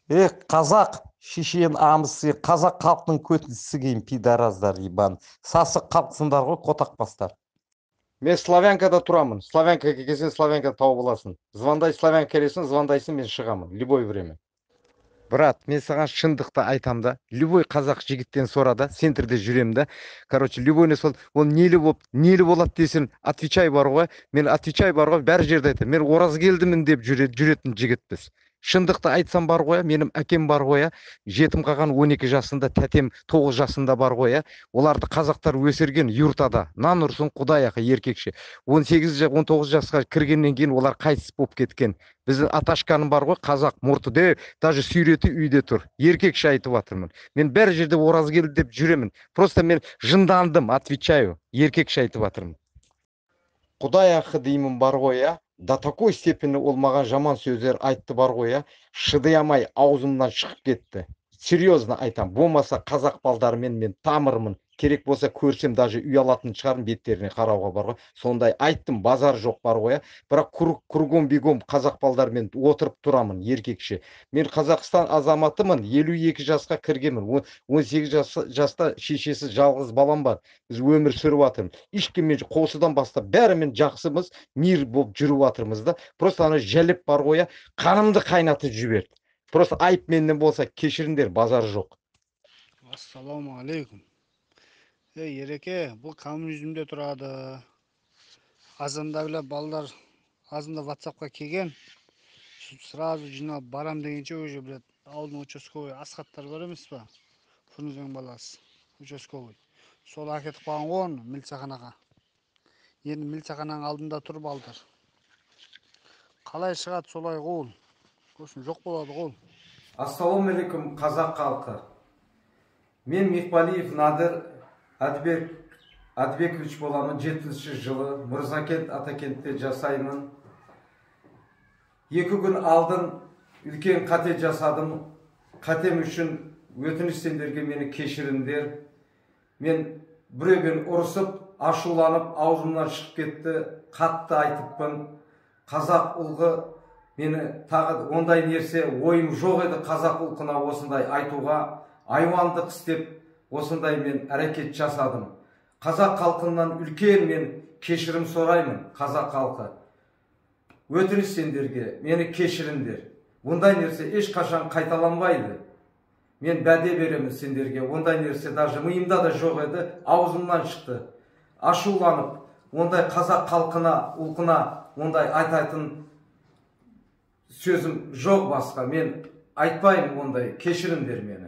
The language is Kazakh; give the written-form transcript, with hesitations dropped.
Қазақ шешен амысы, қазақ халқының көтінсі кейін пидараздар ебан. Сасық халқсыңдар ғой, котақпастар. Мен Славянкада тұрамын. Славянкаға келсең, Славянкада тауып аласың. Звондай Славянка келесің, звондайсың, мен шығамын. Любой время. Брат, мен саған шындықты айтам да. Любой қазақ жігіттен сора да, центрде жүрем да. Короче, любойны сол, ол нелі болады десін, отвечай бар ғой. Мен отвечай бар ғой, бәр жерде айтам. Мен Оразкелдімін деп жүретін жігітпіз. Шындықты айтсам бар ғой, менің әкем бар ғой, жетім қалған 12 жасында, тәтем 9 жасында бар ғой. Оларды қазақтар өсірген юртада. Нан ұрсын құдай ақы еркекше. 18-19 жасқа кіргеннен кейін олар қайтыс болып кеткен. Біздің аташканым бар ғой, қазақ мұрты де, даже сүйреті үйде тұр. Еркекше айтып жатырмын. Мен бәр жерде Оразкелді деп жүремін. Просто мен жындандым, отвечаю. Еркекше айтып жатырмын. Құдай ақы деймін бар ғой, до такой степені ол маған жаман сөздер айтты бар ғой, шыдай алмай аузымнан шығып кетті. Серьезно айтам, болмаса қазақ балдарымен мен тамырмын. Керек болса көрсем даже үй алатын шығарым, беттеріне қарауға бар ғой. Сондай айттым, базар жоқ бар ғой. Бірақ кругом бегом қазақ балдармен отырып тұрамын еркекше. Мен Қазақстан азаматымын, 52 жасқа кіргенмін. 18 жаста шешесі жалғыз балам бар. Біз өмір сүріп жатырмыз. Ешкіммен қосыдан бастап бәрімен жақсымыз, мир болып жүріп жатырмыз да. Просто ана жәлеп бар ғой, қанымды қайнатып жіберді. Просто айып менен болса кешіріңдер, базар жоқ. Ассалаумағалейкум. Ереке, бұл коммунизмде тұрады. Азандағылар балдар азында WhatsAppқа келген. Сразу жинап барам дегенше уже, блядь, ауылдың участковый асхаттар бар емес па? Фрунзенің баласы, участковый. Сол әкетіп қалған ғой оны милицияханаға. Енді милицияхананың алдында тұр балдар. Қалай шығады солай ғой. Көсін жоқ болады ғой. Ассалаумағалейкум қазақ халқы. Мен Мекбалиев Надыр Адбекович боламын, 70 жылы Мырзакент Атакентте жасаймын. 2 күн алдын үлкен қате жасадым. Қатем үшін өтініш сендерге мені кешіріңдер. Мен біреумен ұрысып, ашуланып, аузымнан шығып кетті, қатты айтыппын. Қазақ ұлғы мені тағы ондай нерсе ойым жоқ еді қазақ ұлқына осындай айтуға. Айуандық істеп, осындай мен әрекет жасадым. Қазақ халқынан үлкен мен кешірім сұраймын, қазақ халқы. Өтініш сендерге, мені кешіріңдер. Ондай нерсе ешқашан қайталанбайды. Мен бәде беремін сендерге. Ондай нерсе даже миымда да жоқ еді, аузымнан шықты. Ашуланып, ондай қазақ халқына, ұлқына ондай айтатын сөзім жоқ басқа. Мен айтпаймын ондай, кешіріңдер мені.